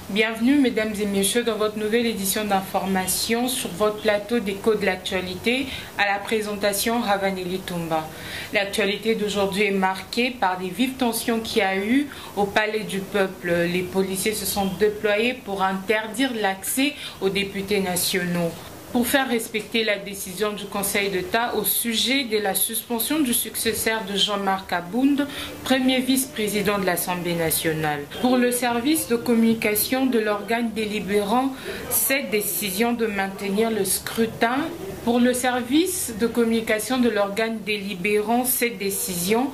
Bienvenue mesdames et messieurs dans votre nouvelle édition d'information sur votre plateau d'écho de l'actualité à la présentation Ravanelli Toumba. L'actualité d'aujourd'hui est marquée par des vives tensions qu'il y a eu au Palais du Peuple. Les policiers se sont déployés pour interdire l'accès aux députés nationaux. Pour faire respecter la décision du Conseil d'État au sujet de la suspension du successeur de Jean-Marc Abound, premier vice-président de l'Assemblée nationale. Pour le service de communication de l'organe délibérant, cette décision de maintenir le scrutin. Pour le service de communication de l'organe délibérant, cette décision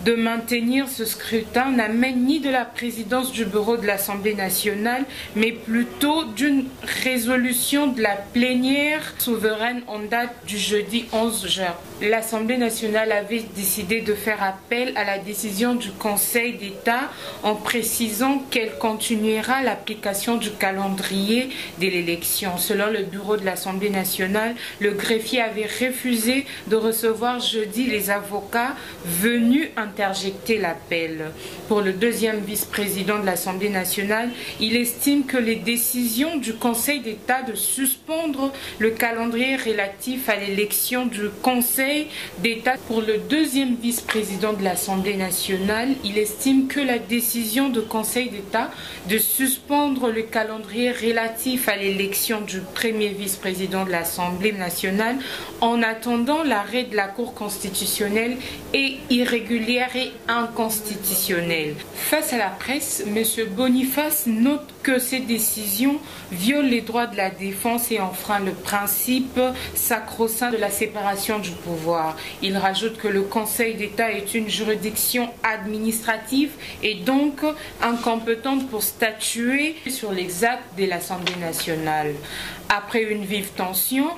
de maintenir ce scrutin n'amène ni de la présidence du bureau de l'Assemblée nationale, mais plutôt d'une résolution de la plénière souveraine en date du jeudi 11 juin. L'Assemblée nationale avait décidé de faire appel à la décision du Conseil d'État en précisant qu'elle continuera l'application du calendrier de l'élection. Selon le bureau de l'Assemblée nationale, le greffier avait refusé de recevoir jeudi les avocats venus interjecter l'appel. Pour le deuxième vice-président de l'Assemblée nationale, il estime que les décisions du Conseil d'État de suspendre le calendrier relatif à l'élection du Conseil d'État. Pour le deuxième vice-président de l'Assemblée nationale, il estime que la décision du Conseil d'État de suspendre le calendrier relatif à l'élection du premier vice-président de l'Assemblée nationale en attendant l'arrêt de la Cour constitutionnelle est irrégulière et inconstitutionnelle. Face à la presse, M. Boniface note que ces décisions violent les droits de la défense et enfreignent le principe sacro-saint de la séparation du pouvoir. Il rajoute que le Conseil d'État est une juridiction administrative et donc incompétente pour statuer sur les actes de l'Assemblée nationale. Après une vive tension,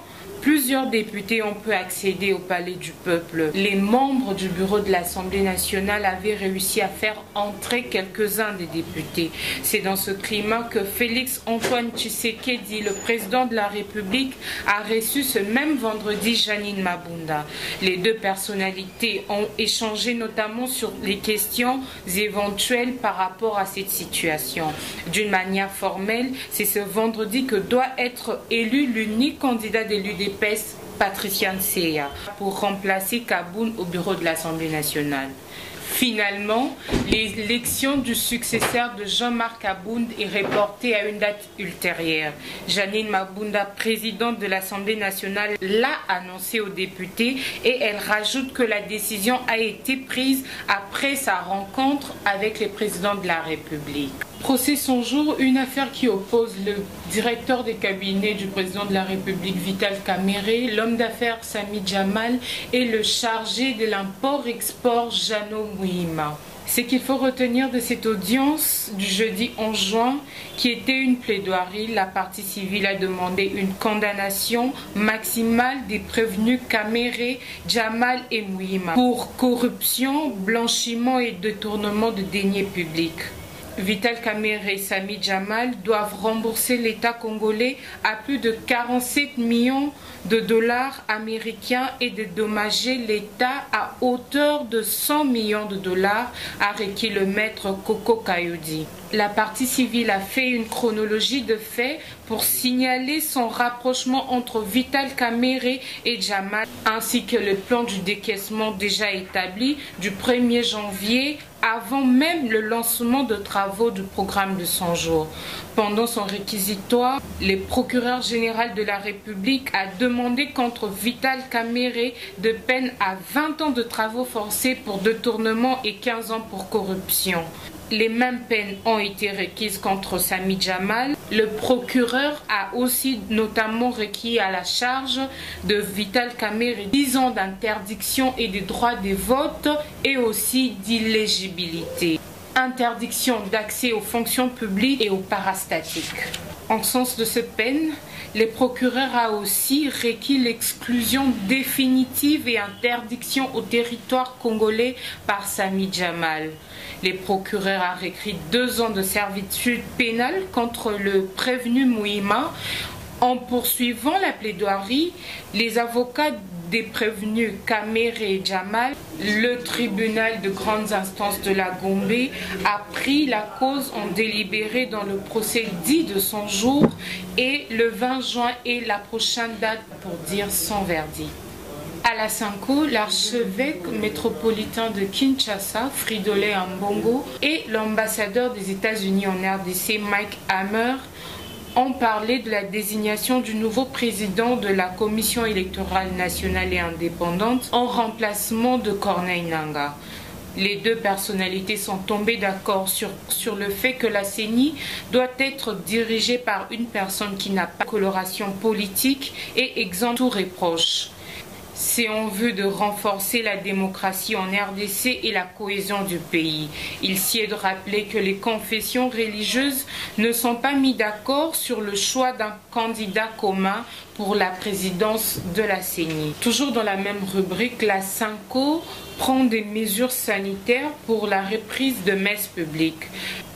plusieurs députés ont pu accéder au Palais du Peuple. Les membres du bureau de l'Assemblée nationale avaient réussi à faire entrer quelques-uns des députés. C'est dans ce climat que Félix-Antoine Tshisekedi, le président de la République, a reçu ce même vendredi Janine Mabunda. Les deux personnalités ont échangé notamment sur les questions éventuelles par rapport à cette situation. D'une manière formelle, c'est ce vendredi que doit être élu l'unique candidat de l'UDPS, Patricia Nseya, pour remplacer Kaboun au bureau de l'Assemblée nationale. Finalement, l'élection du successeur de Jean-Marc Abound est reportée à une date ultérieure. Janine Mabunda, présidente de l'Assemblée nationale, l'a annoncé aux députés et elle rajoute que la décision a été prise après sa rencontre avec les présidents de la République. Procès son jour, une affaire qui oppose le directeur des cabinets du président de la République Vital Kamerhe, l'homme d'affaires Sami Jamal et le chargé de l'import-export Jeannot Mouhima. Ce qu'il faut retenir de cette audience du jeudi 11 juin, qui était une plaidoirie, la partie civile a demandé une condamnation maximale des prévenus Kamerhe, Jamal et Mouhima pour corruption, blanchiment et détournement de deniers publics. Vital Kamerhe et Sami Jamal doivent rembourser l'État congolais à plus de 47 millions de dollars américains et dédommager l'État à hauteur de 100 millions de dollars, a requis le maître Koko Kayodi. La partie civile a fait une chronologie de faits pour signaler son rapprochement entre Vital Kamerhe et Jamal, ainsi que le plan du décaissement déjà établi du 1er janvier avant même le lancement de travaux du programme de 100 jours. Pendant son réquisitoire, le procureur général de la République a demandé contre Vital Kamerhe de peine à 20 ans de travaux forcés pour détournement et 15 ans pour corruption. Les mêmes peines ont été requises contre Sami Jamal. Le procureur a aussi notamment requis à la charge de Vital Kamerhe 10 ans d'interdiction et des droits de vote et aussi d'illégibilité. Interdiction d'accès aux fonctions publiques et aux parastatiques. En sens de cette peine, le procureur a aussi requis l'exclusion définitive et interdiction au territoire congolais par Sami Jamal. Le procureur a requis 2 ans de servitude pénale contre le prévenu Mouhima En poursuivant la plaidoirie, les avocats des prévenus Kamer et Jamal, le tribunal de grandes instances de la Gombe a pris la cause en délibéré dans le procès dit de 100 jours et le 20 juin est la prochaine date pour dire son verdict. À la Sanko, l'archevêque métropolitain de Kinshasa, Fridolin Ambongo, et l'ambassadeur des États-Unis en RDC, Mike Hammer, ont parlé de la désignation du nouveau président de la Commission électorale nationale et indépendante en remplacement de Corneille Nangaa. Les deux personnalités sont tombées d'accord sur le fait que la CENI doit être dirigée par une personne qui n'a pas de coloration politique et exempte tout reproche. C'est en vue de renforcer la démocratie en RDC et la cohésion du pays. Il s'y est de rappeler que les confessions religieuses ne sont pas mis d'accord sur le choix d'un candidat commun pour la présidence de la CENI. Toujours dans la même rubrique, la Sanko prend des mesures sanitaires pour la reprise de messes publiques.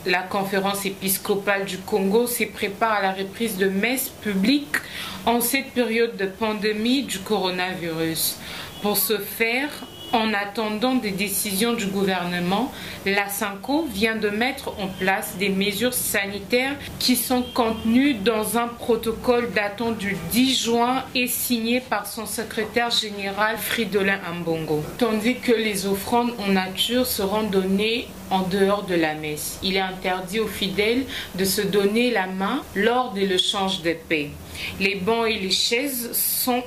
La conférence épiscopale du Congo se prépare à la reprise de messes publiques en cette période de pandémie du coronavirus. Pour ce faire, en attendant des décisions du gouvernement, la Sanko vient de mettre en place des mesures sanitaires qui sont contenues dans un protocole datant du 10 juin et signé par son secrétaire général Fridolin Ambongo. Tandis que les offrandes en nature seront données en dehors de la messe. Il est interdit aux fidèles de se donner la main lors de l'échange de paix. Les bancs et les chaises seront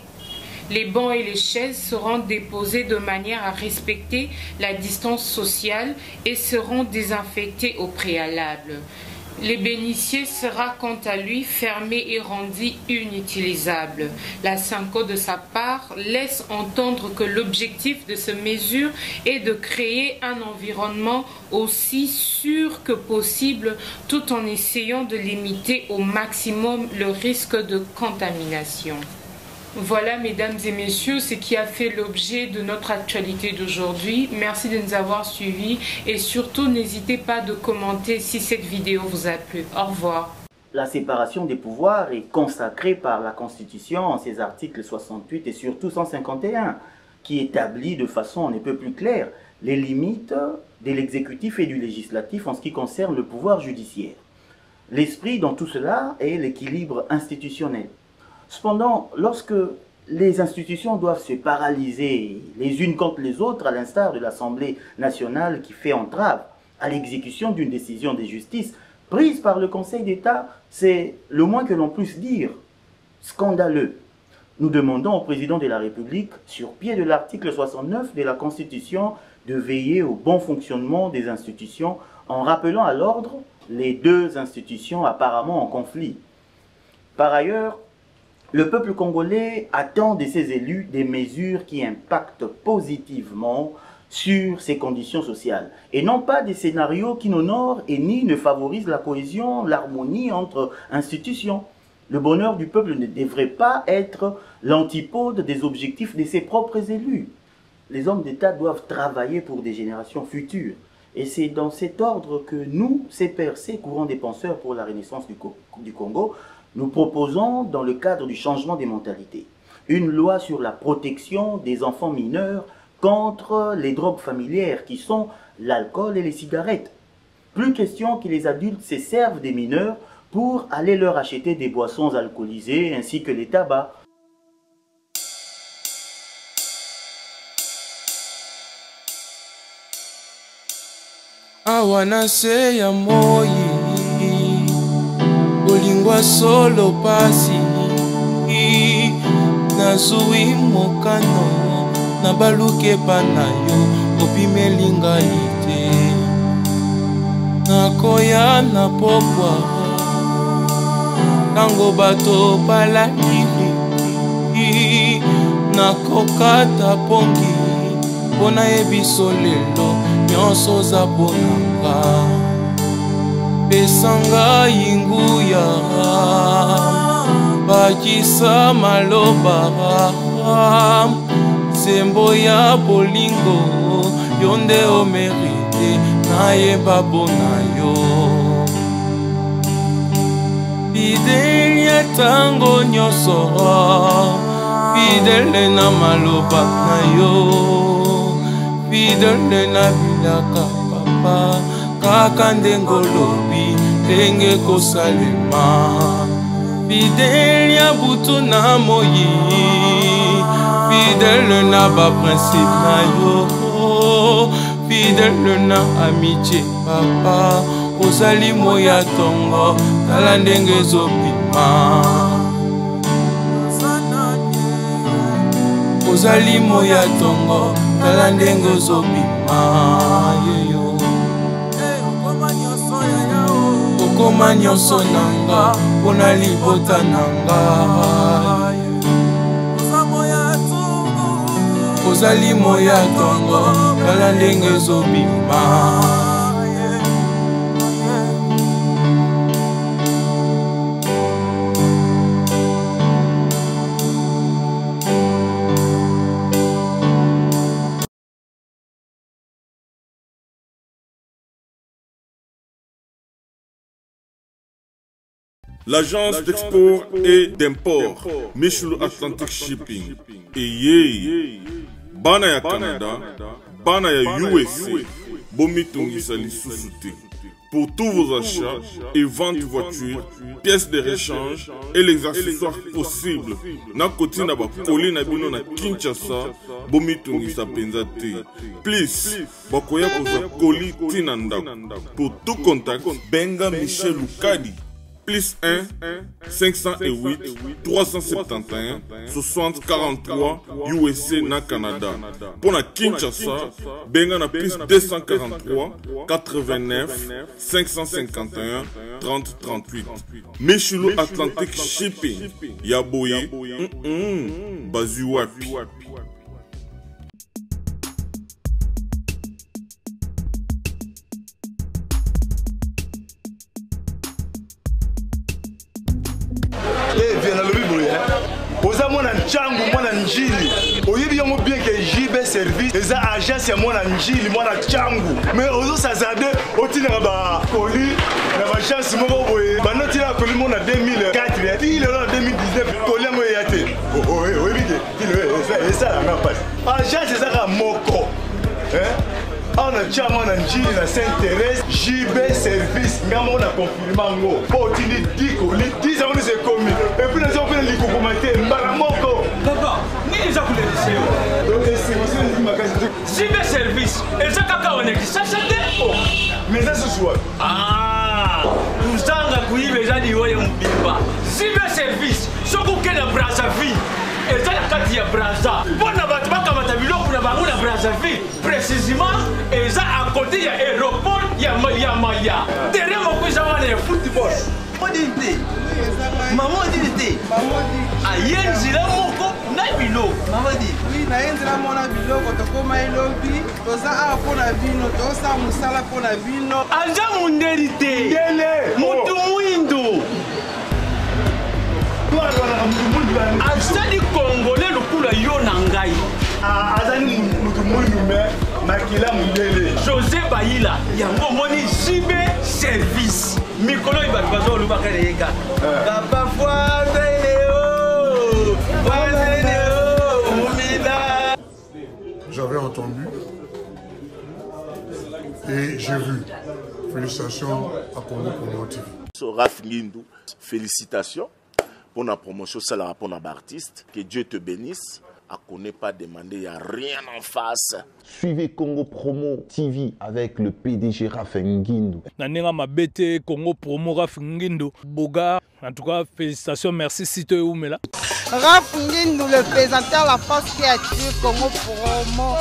déposés de manière à respecter la distance sociale et seront désinfectés au préalable. Les bénitiers sera quant à lui fermé et rendu inutilisable. La Sanko de sa part laisse entendre que l'objectif de ces mesures est de créer un environnement aussi sûr que possible tout en essayant de limiter au maximum le risque de contamination. Voilà, mesdames et messieurs, ce qui a fait l'objet de notre actualité d'aujourd'hui. Merci de nous avoir suivis et surtout, n'hésitez pas de commenter si cette vidéo vous a plu. Au revoir. La séparation des pouvoirs est consacrée par la Constitution en ses articles 68 et surtout 151, qui établit de façon on ne peut plus claire les limites de l'exécutif et du législatif en ce qui concerne le pouvoir judiciaire. L'esprit dans tout cela est l'équilibre institutionnel. Cependant, lorsque les institutions doivent se paralyser les unes contre les autres, à l'instar de l'Assemblée nationale qui fait entrave à l'exécution d'une décision de justice prise par le Conseil d'État, c'est le moins que l'on puisse dire scandaleux. Nous demandons au président de la République, sur pied de l'article 69 de la Constitution, de veiller au bon fonctionnement des institutions en rappelant à l'ordre les deux institutions apparemment en conflit. Par ailleurs, le peuple congolais attend de ses élus des mesures qui impactent positivement sur ses conditions sociales et non pas des scénarios qui n'honorent et ni ne favorisent la cohésion, l'harmonie entre institutions. Le bonheur du peuple ne devrait pas être l'antipode des objectifs de ses propres élus. Les hommes d'État doivent travailler pour des générations futures. Et c'est dans cet ordre que nous, CPRC, Courant des penseurs pour la renaissance du Congo, nous proposons, dans le cadre du changement des mentalités, une loi sur la protection des enfants mineurs contre les drogues familières qui sont l'alcool et les cigarettes. Plus question que les adultes se servent des mineurs pour aller leur acheter des boissons alcoolisées ainsi que les tabacs. Awanase ya moi bolingwa solo pasi nazui mokano na baluke panayo opimelinga ite nakoya na pokwa tango bato balaliri nakokata pongi pona yebiso lelo nyonso za ponanga pesanga inguya bakisa maloba sembo ya bolingo yonde omerite nayeba bona yo fidèle ya tango nyonso, fidèle na maloba na yo, fidèle na bilaka papa, kaka ndenge olobi ndenge kosalema, fidèle ya butu na moyi, fidèle na baprincipe na yo, fidèle na amitié papa, ozali moya tongo tala ndenge ezobima, ozali moya tongo tala ndenge ezobima yeyo, okoma nyonso nanga mpona libota nanga, ozali moya tongo tala ndenge ezobima. L'agence d'export et d'import Michel Atlantic Shipping et bana ya Canada, bana ya USA, bomitungisa lisusu te. Pour tous vos achats et ventes de voitures, pièces de rechange et les accessoires possibles, na koti na ba koli na bino na Kinshasa, bomitungisa penza te. Please, bakoya kozwa koli tina ndako. Pour tout contact, benga Michel Lukadi. Plus 1 508 371 60 43 USA na Canada. Pour la Kinshasa, benga na plus 243 89 551 30 38. Michelo Atlantic Shipping. Yaboye. Bazuwapi. Oza mwana nchangu mwana njili oyebi yango bien que JB service eza agence ya mwana njili mwana changu mais ozo sazade otina ba koli na ba chance moko boye banoti na koli mona 2004 puis le 2019 koli yango yate oyebi que eza la passe agence eza ka moko on a déjà mon njili na Saint-Thérèse JB service ngamo na confirmer ngo po tindi diko li 10 ans c'est commis et puis les gens les kokomate mbala moko papa ni eza kulelise yo donc c'est aussi une magasin JB service eza kaka oneki sachande mais ça ce soir uzanga kuibe eza diwoye mbimba JB service soko kena Brazzaville eza na kati ya Brazza mpona bato bakamata biloko na bango na Brazzaville précisément eza à côté ya aéroport ya Maya terrain moko eza wana ya football odinte maman odinte aye nzela moko na biloko maman di oui na nzela mona biloko tokoma elobi toza awa mpona bino tosala mosala mpona bino anja mundeli te mutu mwindo azali congolais lokula yo na ngai azali mutu mwindu me makila mundele José Bayila yango moni JB service mikolo ibatu bazo olubaka leyeka papa j'avais entendu et j'ai vu. Félicitations à Congo Promo TV. Raph Ngindou, félicitations pour la promotion, c'est la rapport à l'artiste. Que Dieu te bénisse. À qu'on n'ait pas demandé, il n'y a rien en face. Suivez Congo Promo TV avec le PDG Raph Ngindou. Nanenga mabete Congo Promo Raph Ngindou. Boga, en tout cas, félicitations, merci si tu es où, mais là. Raph Ngindou, le présentateur la force créative Congo Promo.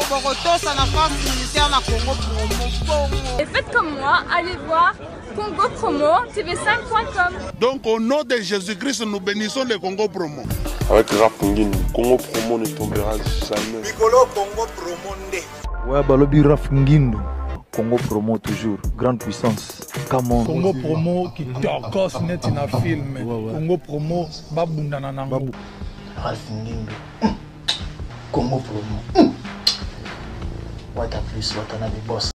Congo ça la force militaire na Congo Promo. Et faites comme moi, allez voir Congo Promo, tv5.com. Donc au nom de Jésus-Christ, nous bénissons le Congo Promo. Avec Raph Ngindou, Congo Promo ne tombera jamais. Mikolo Congo Promo nde. Ouais, balobi Raph Ngindou. Congo Promo toujours, grande puissance. Come Congo Promo qui torcos net in a film. Congo Promo babundana nango. Raph Ngindou. Congo Promo. What a plus, what a boss.